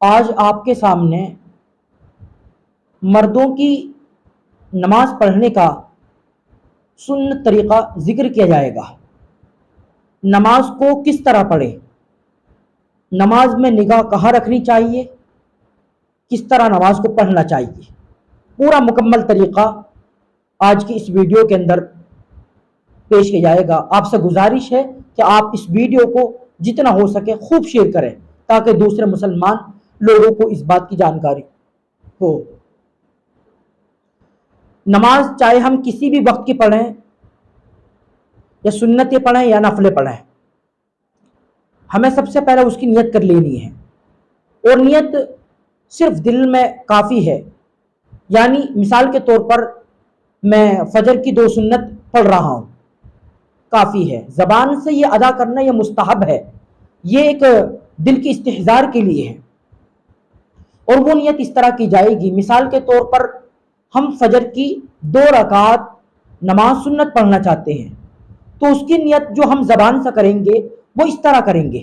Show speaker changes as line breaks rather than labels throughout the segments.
آج آپ کے سامنے مردوں کی نماز پڑھنے کا سنت طریقہ ذکر کیا جائے گا۔ نماز کو کس طرح پڑھیں، نماز میں نگاہ کہاں رکھنی چاہیے، کس طرح نماز کو پڑھنا چاہیے، پورا مکمل طریقہ آج کی اس ویڈیو کے اندر پیش کیا جائے گا۔ آپ سے گزارش ہے کہ آپ اس ویڈیو کو جتنا ہو سکے خوب شیئر کریں تاکہ دوسرے مسلمان لوگوں کو اس بات کی جانکاری ہو۔ نماز چاہے ہم کسی بھی وقت کی پڑھیں یا سنتیں پڑھیں یا نفلیں پڑھیں، ہمیں سب سے پہلے اس کی نیت کر لینی ہے، اور نیت صرف دل میں کافی ہے۔ یعنی مثال کے طور پر میں فجر کی 2 سنت پڑھ رہا ہوں، کافی ہے۔ زبان سے یہ ادا کرنا یہ مستحب ہے، یہ ایک دل کی استحضار کے لیے ہے، اور وہ نیت اس طرح کی جائے گی۔ مثال کے طور پر ہم فجر کی 2 رکعات نماز سنت پڑھنا چاہتے ہیں، تو اس کی نیت جو ہم زبان سے کریں گے وہ اس طرح کریں گے: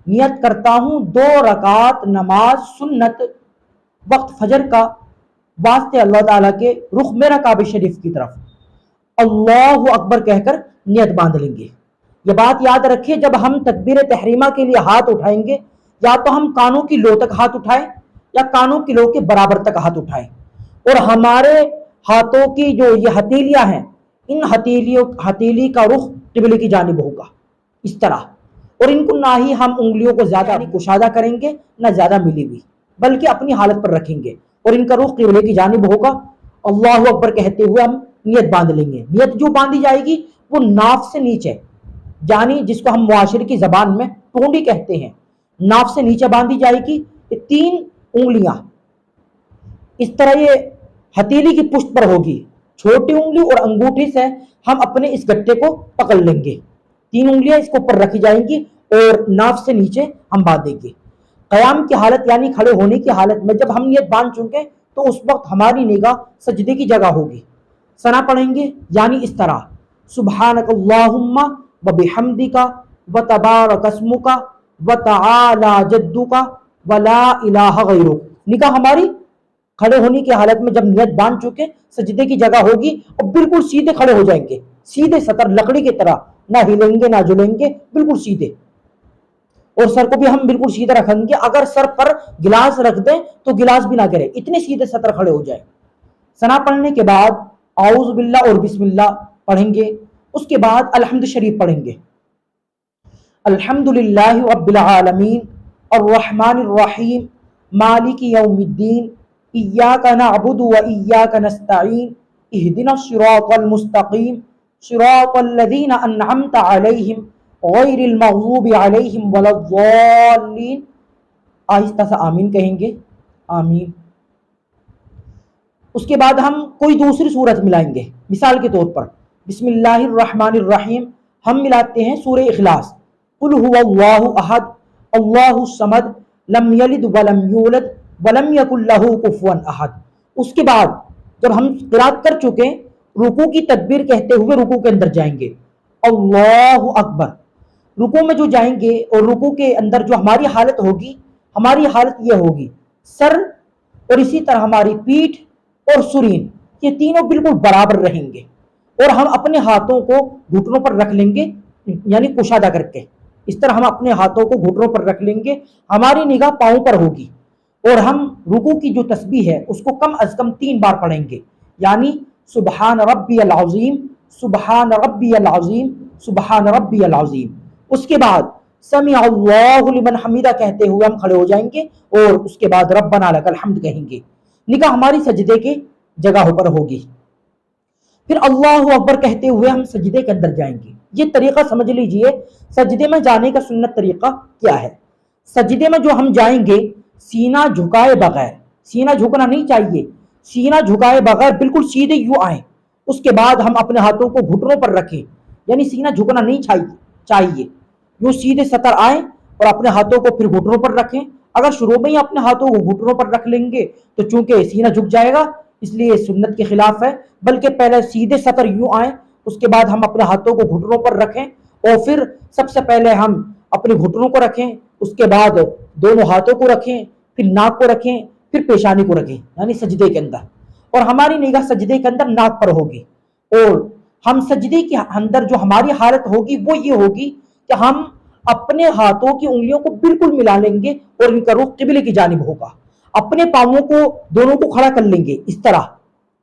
نیت کرتا ہوں 2 رکعات نماز سنت وقت فجر کا، واسطے اللہ تعالیٰ کے رخ میرا کعبہ شریف کی طرف، اللہ اکبر کہہ کر نیت باندھ لیں گے۔ یہ بات یاد رکھیں، جب ہم تکبیر تحریمہ کے لیے ہاتھ اٹھائیں گے، یا تو ہم کانوں کی لو تک ہاتھ اٹھائیں یا کانوں کی لو کے برابر تک ہاتھ اٹھائیں، اور ہمارے ہاتھوں کی جو یہ ہتھیلیاں ہیں، ان ہتھیلی کا رخ قبلے کی جانب ہوگا اس طرح، اور ان کو نہ ہی ہم انگلیوں کو زیادہ کشادہ کریں گے نہ زیادہ ملی ہوئی، بلکہ اپنی حالت پر رکھیں گے، اور ان کا رخ قبلے کی جانب ہوگا۔ اللہ اکبر کہتے ہوئے ہم نیت باندھ لیں گے۔ نیت جو باندھی جائے گی وہ ناف سے نیچے، یعنی جس کو ہم معاشرے کی زبان میں ٹونڈی کہتے ہیں، ناف سے نیچے باندھی جائے گی۔ یہ 3 انگلیاں اس طرح یہ ہتھیلی کی پشت پر ہوگی، چھوٹی انگلی اور انگوٹھی سے ہم اپنے اس گٹے کو پکڑ لیں گے، 3 انگلیاں اس کو اوپر رکھی جائیں گی اور ناف سے نیچے ہم باندھیں گے۔ قیام کی حالت یعنی کھڑے ہونے کی حالت میں جب ہم نیت باندھ چکے تو اس وقت ہماری نگاہ سجدے کی جگہ ہوگی۔ ثنا پڑھیں گے، یعنی اس طرح: سبحانک اللہم وبحمدک وتبارک اسمک وتعالی جدک ولا الہ غیرک۔ نگاہ ہماری کھڑے ہونے کی حالت میں جب نیت باندھ چکے سجدے کی جگہ ہوگی، اور بالکل سیدھے کھڑے ہو جائیں گے، سیدھے سطر لکڑی کی طرح، نہ ہلیں گے نہ جلیں گے، بالکل سیدھے، اور سر کو بھی ہم بالکل سیدھے رکھیں گے۔ اگر سر پر گلاس رکھ دیں تو گلاس بھی نہ گرے، اتنے سیدھے سطر کھڑے ہو جائیں۔ ثنا پڑھنے کے بعد اعوذ باللہ اور بسم اللہ پڑھیں گے، اس کے بعد الحمد شریف پڑھیں گے۔ الحمدللہ رب العالمین الرحمن الرحیم مالک یوم الدین ایاک نعبد و ایاک نستعین اہدنا الصراط المستقیم صراط الذین انعمت علیہم غیر المغضوب علیہم ولا الضالین۔ آہستہ سے آمین کہیں گے، آمین۔ اس کے بعد ہم کوئی دوسری صورت ملائیں گے، مثال کے طور پر بسم اللہ الرحمن الرحیم ہم ملاتے ہیں سورہ اخلاص: قل هو اللہ احد اللہ الصمد لم یلد ولم یولد ولم یکن لہ کفوا احد۔ اس کے بعد جب ہم قرات کر چکے، رکوع کی تکبیر کہتے ہوئے رکوع کے اندر جائیں گے، اللہ اکبر۔ رکوع میں جو جائیں گے اور رکوع کے اندر جو ہماری حالت ہوگی، ہماری حالت یہ ہوگی: سر اور اسی طرح ہماری پیٹھ اور سرین، یہ تینوں بالکل برابر رہیں گے، اور ہم اپنے ہاتھوں کو گھٹنوں پر رکھ لیں گے، یعنی کشادہ کر کے اس طرح ہم اپنے ہاتھوں کو گھٹنوں پر رکھ لیں گے، ہماری نگاہ پاؤں پر ہوگی، اور ہم رکوع کی جو تسبیح ہے اس کو کم از کم 3 بار پڑھیں گے، یعنی سبحان ربی العظیم سبحان ربی العظیم سبحان ربی العظیم۔ اس کے بعد سمع اللہ لمن حمیدہ کہتے ہوئے ہم کھڑے ہو جائیں گے، اور اس کے بعد ربنا لک الحمد کہیں گے۔ نگاہ ہماری سجدے کے جگہ پر ہوگی، پھر اللہ اکبر کہتے ہوئے ہم سجدے کے اندر جائیں گے۔ یہ طریقہ سمجھ لیجئے سجدے میں جانے کا سنت طریقہ کیا ہے۔ سجدے میں جو ہم جائیں گے، سینہ جھکائے بغیر، سینہ جھکنا نہیں چاہیے، سینہ جھکائے بغیر بالکل سیدھے یوں آئیں، اس کے بعد ہم اپنے ہاتھوں کو گھٹنوں پر رکھیں، یعنی سینہ جھکنا نہیں چاہیے، یوں سیدھے سطر آئیں اور اپنے ہاتھوں کو پھر گھٹنوں پر رکھیں۔ اگر شروع میں ہی اپنے ہاتھوں کو گھٹنوں پر رکھ لیں گے تو چونکہ سینہ جھک جائے گا، اس لیے سنت کے خلاف ہے، بلکہ پہلے سیدھے سطر یوں آئیں، اس کے بعد ہم اپنے ہاتھوں کو گھٹنوں پر رکھیں، اور پھر سب سے پہلے ہم اپنے گھٹنوں کو رکھیں، اس کے بعد دونوں ہاتھوں کو رکھیں، پھر ناک کو رکھیں، پھر پیشانی کو رکھیں یعنی سجدے کے اندر، اور ہماری نگاہ سجدے کے اندر ناک پر ہوگی، اور ہم سجدے کے اندر جو ہماری حالت ہوگی وہ یہ ہوگی کہ ہم اپنے ہاتھوں کی انگلیوں کو بالکل ملا لیں گے اور ان کا رخ قبلے کی جانب ہوگا، اپنے پاؤں کو دونوں کو کھڑا کر لیں گے، اس طرح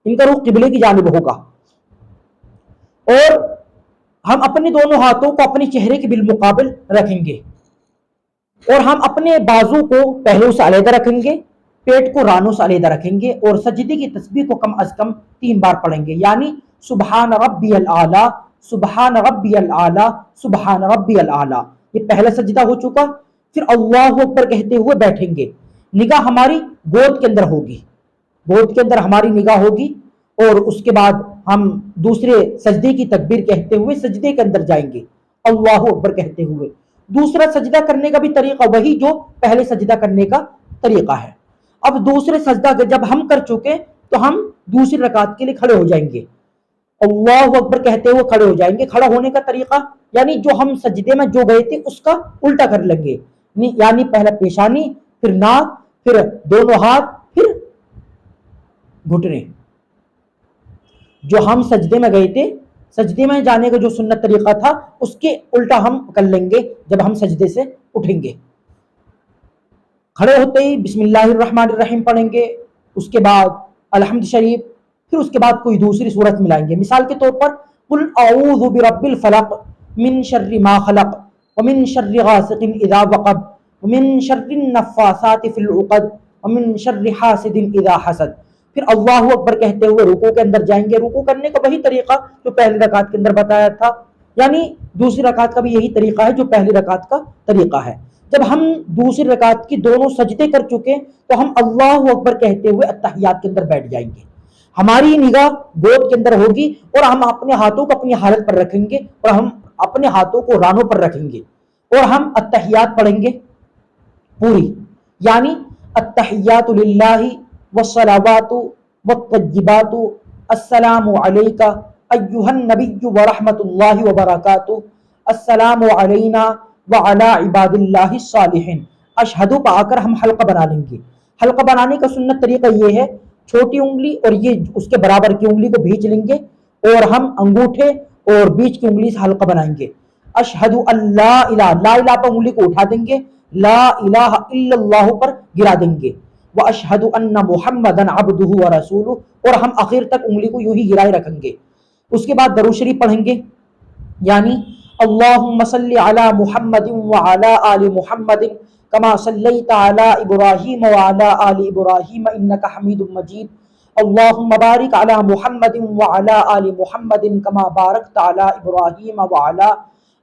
ان کا رخ قبلے کی جانب ہوگا، اور ہم اپنے دونوں ہاتھوں کو اپنے چہرے کے بالمقابل رکھیں گے، اور ہم اپنے بازو کو پہلو سے علیحدہ رکھیں گے، پیٹ کو رانوں سے علیحدہ رکھیں گے، اور سجدے کی تسبیح کو کم از کم 3 بار پڑھیں گے، یعنی سبحان ربی الاعلی، سبحان ربی الاعلی، سبحان ربی الاعلی۔ یہ پہلا سجدہ ہو چکا، پھر اللہ اکبر کہتے ہوئے بیٹھیں گے، نگاہ ہماری گود کے اندر ہوگی، گود کے اندر ہماری نگاہ ہوگی، اور اس کے بعد ہم دوسرے سجدے کی تکبیر کہتے ہوئے سجدے کے اندر جائیں گے اللہ اکبر کہتے ہوئے۔ دوسرا سجدہ کرنے کا بھی طریقہ وہی جو پہلے سجدہ کرنے کا طریقہ ہے۔ اب دوسرے سجدہ جب ہم کر چکے تو ہم دوسری رکعت کے لیے کھڑے ہو جائیں گے، اللہ اکبر کہتے ہوئے کھڑے ہو جائیں گے۔ کھڑا ہونے کا طریقہ یعنی جو ہم سجدے میں جو گئے تھے اس کا الٹا کر لیں گے، یعنی پہلا پیشانی، پھر ناک، پھر دونوں ہاتھ، پھر گھٹنے۔ جو ہم سجدے میں گئے تھے، سجدے میں جانے کا جو سنت طریقہ تھا اس کے الٹا ہم کر لیں گے جب ہم سجدے سے اٹھیں گے۔ کھڑے ہوتے ہی بسم اللہ الرحمن الرحیم پڑھیں گے، اس کے بعد الحمد شریف، پھر اس کے بعد کوئی دوسری صورت ملائیں گے، مثال کے طور پر قل اعوذ برب الفلق من شر ما خلق ومن شر غاسق اذا وقب ومن شر النفاثات في العقد ومن شر حاسد اذا حسد۔ پھر اللہ اکبر کہتے ہوئے رکوع کے اندر جائیں گے۔ رکوع کرنے کا وہی طریقہ جو پہلی رکعت کے اندر بتایا تھا، یعنی دوسری رکعت کا بھی یہی طریقہ ہے جو پہلی رکعت کا طریقہ ہے۔ جب ہم دوسری رکعت کی دونوں سجدے کر چکے تو ہم اللہ اکبر کہتے ہوئے اتحیات کے اندر بیٹھ جائیں گے، ہماری نگاہ گود کے اندر ہوگی، اور ہم اپنے ہاتھوں کو اپنی حالت پر رکھیں گے، اور ہم اپنے ہاتھوں کو رانوں پر رکھیں گے، اور ہم اتحیات پڑھیں گے پوری، یعنی التحیات للہ والصلوات والطیبات السلام علیک ایھا النبی ورحمۃ اللہ وبرکاتہ السلام علینا وعلی عباد اللہ الصالحین۔ اشہدو پا کر ہم حلقہ بنا لیں گے۔ حلقہ بنانے کا سنت طریقہ یہ ہے، چھوٹی انگلی اور یہ اس کے برابر کی انگلی کو بھینچ لیں گے، اور ہم انگوٹھے اور بیچ کی انگلی سے حلقہ بنائیں گے۔ اشہد ان لا الہ، لا الہ پر انگلی کو اٹھا دیں گے، لا الہ الا اللہ پر گرا دیں گے، واشہد ان محمدا عبدہ ورسولہ، اور ہم آخر تک انگلی کو یوں ہی گرائے رکھیں گے۔ اس کے بعد درود شریف پڑھیں گے، یعنی اللہم صلی علی محمد وعلی آل محمد کما صلیت علی ابراہیم وعلی آل ابراہیم انک حمید مجید، اللہم بارک علی محمد وعلی آل محمد کما بارکت علی ابراہیم وعلی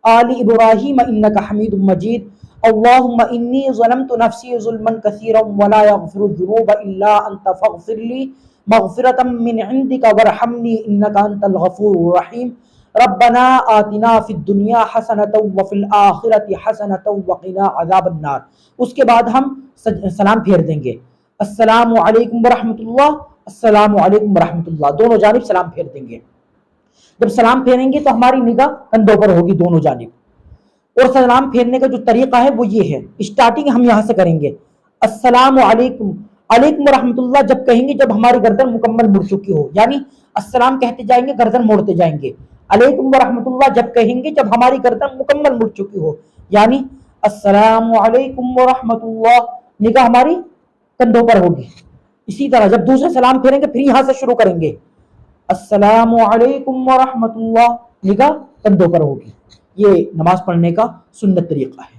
آل ابراہیم انک حمید مجید، اللہم انی ظلمت نفسی ظلما کثیرا ولا یغفر الذنوب الا انت فاغفر لی مغفرۃ من عندک وارحمنی انک انت الغفور الرحیم، ربنا آتنا فی الدنیا حسنۃ وفی الآخرۃ حسنۃ وقنا عذاب النار۔ اس کے بعد ہم سلام پھیر دیں گے، السلام علیکم ورحمۃ اللہ، السلام علیکم ورحمۃ اللہ، دونوں جانب سلام پھیر دیں گے۔ جب سلام پھیریں گے تو ہماری نگاہ کندھوں پر ہوگی دونوں جانب، اور سلام پھیرنے کا جو طریقہ ہے وہ یہ ہے، اسٹارٹنگ ہم یہاں سے کریں گے، السلام علیکم، علیکم ورحمۃ اللہ جب کہیں گے جب ہماری گردن مکمل مڑ چکی ہو، یعنی السلام کہتے جائیں گے گردن موڑتے جائیں گے، علیکم ورحمۃ اللہ جب کہیں گے جب ہماری گردن مکمل مڑ چکی ہو، یعنی السلام علیکم ورحمۃ اللہ، نگاہ ہماری کندھوں پر ہوگی۔ اسی طرح جب دوسرے سلام پھیریں گے پھر یہاں سے شروع کریں گے، السلام علیکم ورحمۃ اللہ، نگاہ کندھوں پر ہوگی۔ یہ نماز پڑھنے کا سنت طریقہ ہے۔